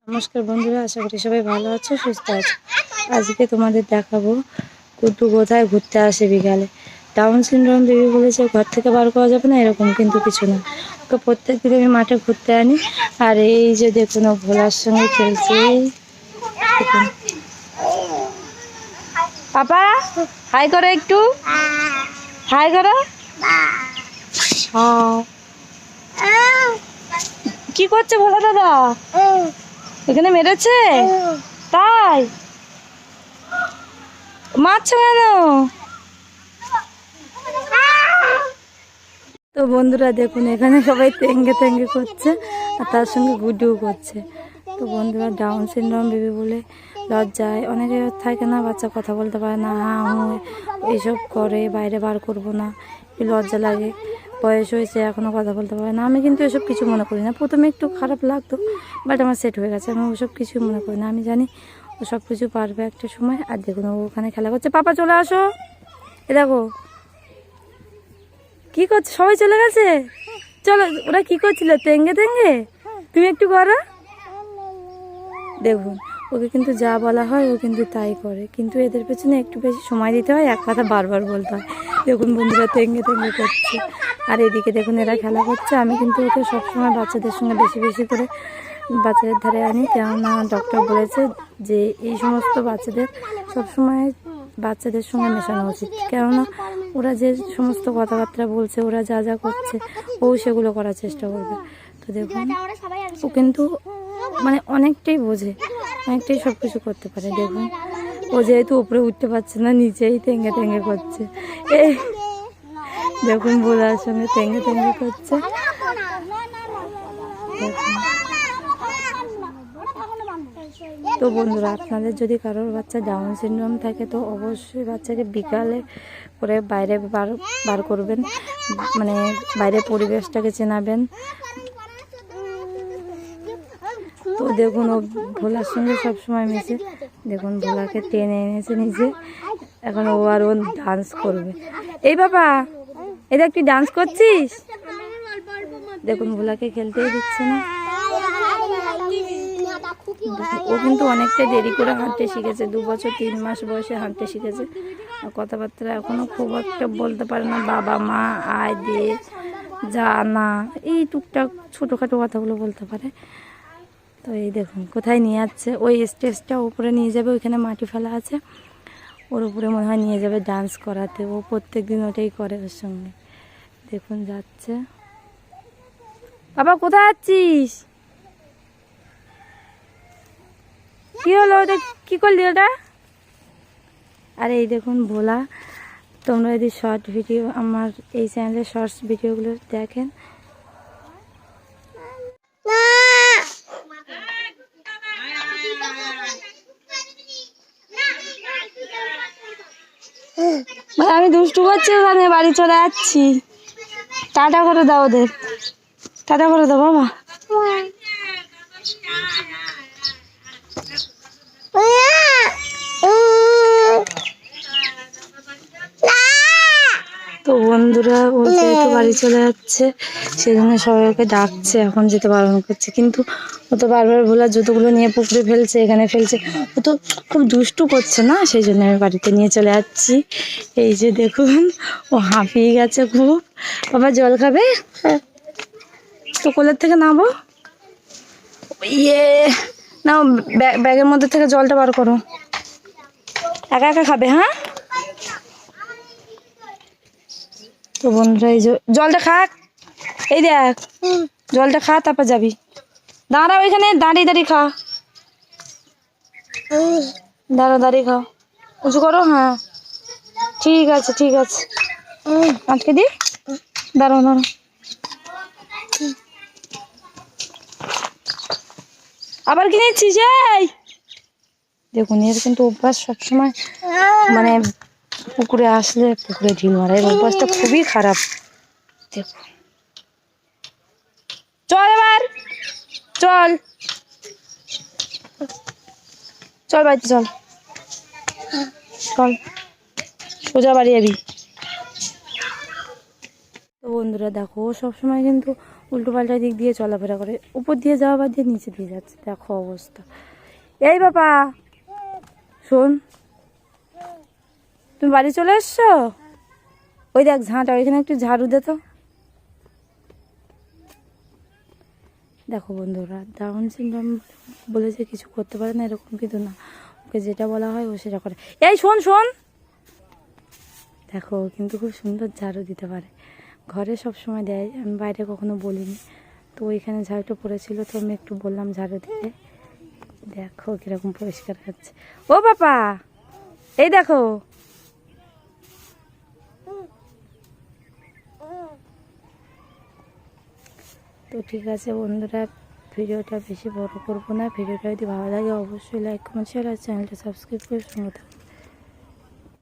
নমস্কার বন্ধুরা, আশা করি সবাই ভালো আছো, সুস্থ আছো। আজকে তোমাদের দেখাবো কুটু কোথায় ঘুরতে আসে বিকালে। ডাউন সিনড্রোম বেবি বলেছে ঘর থেকে বার করা যাবে না, এরকম কিন্তু কিছু না। ওকে প্রত্যেক দিন আমি মাঠে ঘুরতে আনি। আর এই যে দেখুন, ও ভোলার সঙ্গে খেলছে। পাপা হাই করো, একটু হাই করো। কি করছে ভোলা দাদা? এখানে মেরেছে? তাই মারছো কেন? তো বন্ধুরা দেখুন, এখানে সবাই তেঙ্গে তেঙ্গে করছে আর তার সঙ্গে গুড্ডুও করছে। তো বন্ধুরা, ডাউন সিনড্রোম বেবি বলে লজ্জায় অনেকে থাকে না, বাচ্চা কথা বলতে পারে না, হ্যাঁ হুঁ এইসব করে, বাইরে বার করবো না, লজ্জা লাগে। বয়স হয়েছে, এখনও কথা বলতে পারে না। আমি কিন্তু এসব কিছু মনে করি না। প্রথমে একটু খারাপ লাগতো, বাট আমার সেট হয়ে গেছে। আমি ওসব কিছুই মনে করি না। আমি জানি ও সব কিছু পারবে একটা সময়। আর দেখুন, ও ওখানে খেলা করছে। পাপা চলে আসো, এ দেখো কি করছে, সবাই চলে গেছে। চলো, ওরা কি করছিল? তেঙ্গে তেঙ্গে। তুমি একটু করো। দেখুন, ওকে কিন্তু যা বলা হয় ও কিন্তু তাই করে, কিন্তু এদের পেছনে একটু বেশি সময় দিতে হয়, এক কথা বারবার বলতে হয়। দেখুন বন্ধুরা, তেঙ্গে তেঙ্গে করছে। আর এদিকে দেখুন, এরা খেলা করছে। আমি কিন্তু ওকে সবসময় বাচ্চাদের সঙ্গে বেশি বেশি করে বাচ্চাদের ধারে আনি, কেননা ডক্টর বলেছে যে এই সমস্ত বাচ্চাদের সবসময় বাচ্চাদের সঙ্গে মেশানো উচিত, কেননা ওরা যে সমস্ত কথাবার্তা বলছে, ওরা যা যা করছে, ও সেগুলো করার চেষ্টা করবে। তো দেখুন, ও কিন্তু মানে অনেকটাই বোঝে, অনেকটাই সব কিছু করতে পারে। দেখুন, ও যেহেতু উপরে উঠতে পারছে না, নিচেই তেঙ্গে তেঙ্গে করছে। এই দেখুন, বোলার সঙ্গে তেঙ্গে তেঙ্গে করছে। তো বন্ধুরা, আপনাদের যদি কারোর বাচ্চা ডাউন সিনড্রোম থাকে, তো অবশ্যই বাচ্চাকে বিকালে করে বাইরে বার করবেন, মানে বাইরের পরিবেশটাকে চেনাবেন। তো দেখুন, ও ভোলার সঙ্গে সবসময় মিশে। দেখুন, ভোলাকে টেনে এনেছে নিচে। এখন ও আর ও ডান্স করবে। এই বাবা, এটা একটু ডান্স করছিস? দেখুন, ভোলাকে খেলতেই দিচ্ছে না। ও কিন্তু অনেকটাই দেরি করে হাঁটতে শিখেছে, 2 বছর 3 মাস বয়সে হাঁটতে শিখেছে। আর কথাবার্তা এখনও খুব একটা বলতে পারে না, বাবা মা আয় দে যা না, এই টুকটাক ছোটোখাটো কথাগুলো বলতে পারে। তো এই দেখুন কোথায় নিয়ে যাচ্ছে। ওই স্টেজটা উপরে নিয়ে যাবে, ওইখানে মাটি ফেলা আছে, ওর উপরে মনে হয় নিয়ে যাবে ডান্স করাতে। ও প্রত্যেক দিন ওটাই করে ওর সঙ্গে। দেখুন যাচ্ছে। বাবা কোথায় যাচ্ছিস? কি হলো ওটা? কি করলি ওটা? আর এই দেখুন ভোলা। তোমরা যদি শর্ট ভিডিও আমার এই চ্যানেলে শর্টস ভিডিওগুলো দেখেন, আমি দুষ্টু করছি, ওখানে বাড়ি চলে যাচ্ছি। টাটা করে দাও ওদের, টাটা করে দাও বাবা। তো বন্ধুরা, ও যেহেতু বাড়ি চলে যাচ্ছে, সেজন্য সবাই ওকে ডাকছে, এখন যেতে বারণ করছে। কিন্তু ও তো বারবার ভোলার জুতোগুলো নিয়ে পুকুরে ফেলছে, এখানে ফেলছে। ও তো খুব দুষ্টু করছে না, সেই জন্য আমি বাড়িতে নিয়ে চলে যাচ্ছি। এই যে দেখুন, ও হাঁপিয়ে গেছে খুব। বাবা জল খাবে? তো কোলের থেকে নামো। ইয়ে নাও, ব্যাগের মধ্যে থেকে জলটা বার করো। একা একা খাবে? হ্যাঁ। তো বন্ধুরা, এই যে জলটা খাক, এই দেখ জলটা খা, তারপর যাবি। দাঁড়া, ওইখানে দাঁড়িয়ে দাঁড়িয়ে খা। দাঁড়া, দাঁড়িয়ে খাও। উঁচু করো, হ্যাঁ ঠিক আছে ঠিক আছে। আজকে দি, দাঁড়াও দাঁড়াও। আবার কি নিচ্ছিস? এই দেখুন, এর কিন্তু অভ্যাস সবসময়, মানে পুকুরে আসলে পুকুরে ঢিল মারা, এর অভ্যাসটা খুবই খারাপ। দেখুন, চল এবার, চল চল বাড়িতে, চল চল, সোজা বাড়ি যাবি। তো বন্ধুরা দেখো, ও সবসময় কিন্তু উল্টো পাল্টা দিক দিয়ে চলাফেরা করে, উপর দিয়ে যাওয়া বাদ দিয়ে নিচে দিয়ে যাচ্ছে, দেখো অবস্থা। এই বাবা শোন, তুমি বাড়ি চলে এসছো? ওই দেখ ঝাঁটা, ওইখানে একটু ঝাড়ু দে তো। দেখো বন্ধুরা, ডাউন সিনড্রোম বলে যে কিছু করতে পারে না এরকম কিন্তু না, ওকে যেটা বলা হয় ও সেটা করে। এই শোন শোন, দেখো ও কিন্তু খুব সুন্দর ঝাড়ু দিতে পারে, ঘরে সব সময় দেয়, আমি বাইরে কখনো বলিনি। তো ওইখানে ঝাড়ুটা পড়েছিল তো আমি একটু বললাম ঝাড়ু দিতে, দেখো কীরকম পরিষ্কার হচ্ছে। ও বাবা এই দেখো, তো ঠিক আছে বন্ধুরা, ভিডিওটা বেশি বড় করবো না। ভিডিওটা যদি ভালো লাগে অবশ্যই লাইক কমেন্ট শেয়ার আর চ্যানেলটা সাবস্ক্রাইব করে সঙ্গে থাকুন।